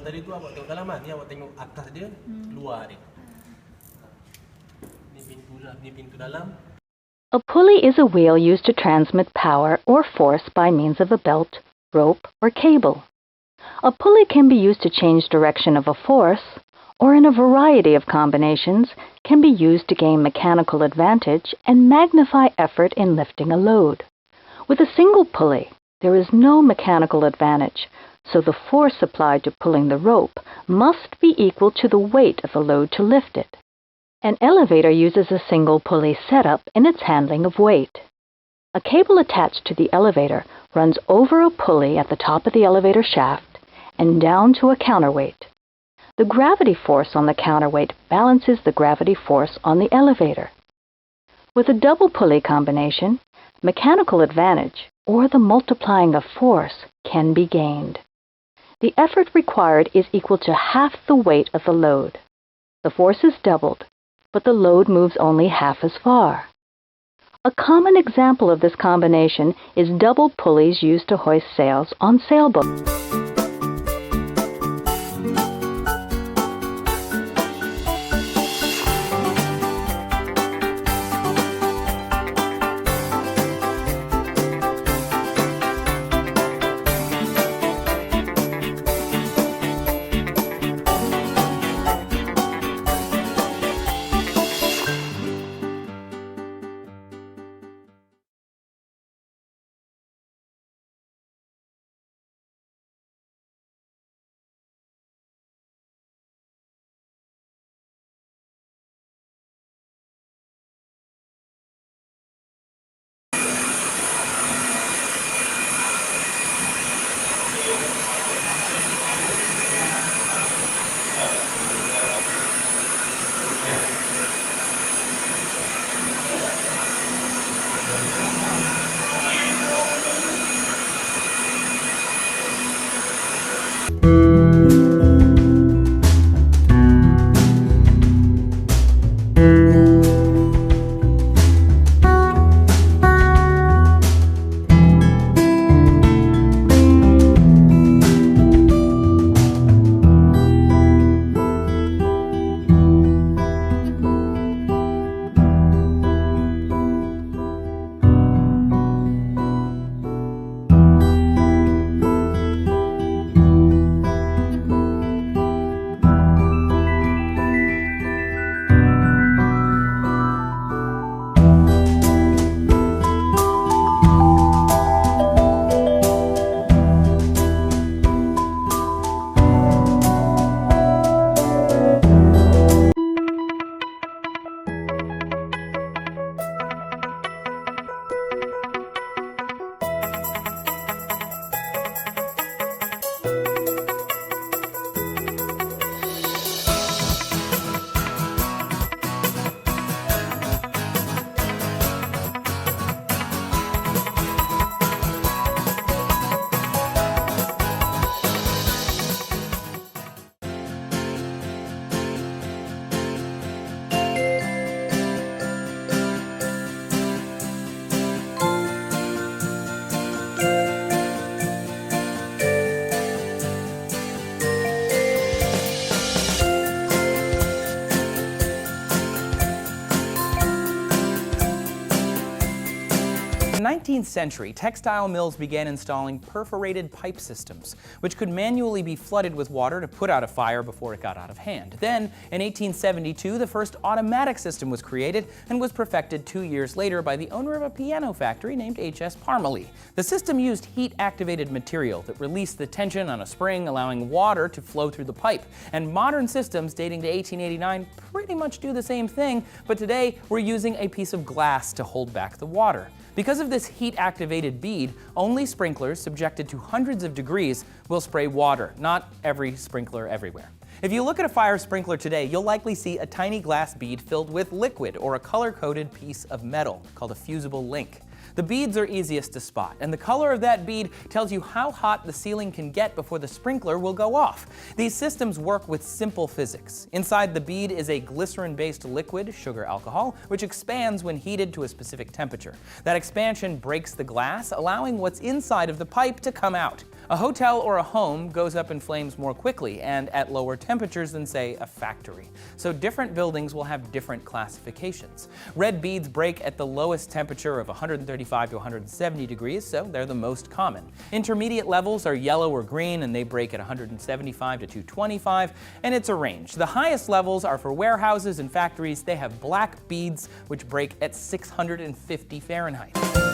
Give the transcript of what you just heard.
tadi tu awak tengok dalaman, ni awak tengok atas dia, luar dia. Ni pintu dalam. A pulley is a wheel used to transmit power or force by means of a belt, rope, or cable. A pulley can be used to change direction of a force, or in a variety of combinations, can be used to gain mechanical advantage and magnify effort in lifting a load. With a single pulley, there is no mechanical advantage, so the force applied to pulling the rope must be equal to the weight of the load to lift it. An elevator uses a single pulley setup in its handling of weight. A cable attached to the elevator runs over a pulley at the top of the elevator shaft and down to a counterweight. The gravity force on the counterweight balances the gravity force on the elevator. With a double pulley combination, mechanical advantage, or the multiplying of force, can be gained. The effort required is equal to half the weight of the load. The force is doubled, but the load moves only half as far. A common example of this combination is double pulleys used to hoist sails on sailboats. In the 19th century, textile mills began installing perforated pipe systems, which could manually be flooded with water to put out a fire before it got out of hand. Then, in 1872, the first automatic system was created and was perfected 2 years later by the owner of a piano factory named H.S. Parmalee. The system used heat-activated material that released the tension on a spring, allowing water to flow through the pipe. And modern systems dating to 1889 pretty much do the same thing, but today we're using a piece of glass to hold back the water. Because of this heat-activated bead, only sprinklers subjected to hundreds of degrees will spray water, not every sprinkler everywhere. If you look at a fire sprinkler today, you'll likely see a tiny glass bead filled with liquid or a color-coded piece of metal called a fusible link. The beads are easiest to spot, and the color of that bead tells you how hot the ceiling can get before the sprinkler will go off. These systems work with simple physics. Inside the bead is a glycerin-based liquid, sugar alcohol, which expands when heated to a specific temperature. That expansion breaks the glass, allowing what's inside of the pipe to come out. A hotel or a home goes up in flames more quickly and at lower temperatures than, say, a factory. So different buildings will have different classifications. Red beads break at the lowest temperature of 135 to 170 degrees, so they're the most common. Intermediate levels are yellow or green, and they break at 175 to 225, and it's a range. The highest levels are for warehouses and factories. They have black beads, which break at 650 Fahrenheit.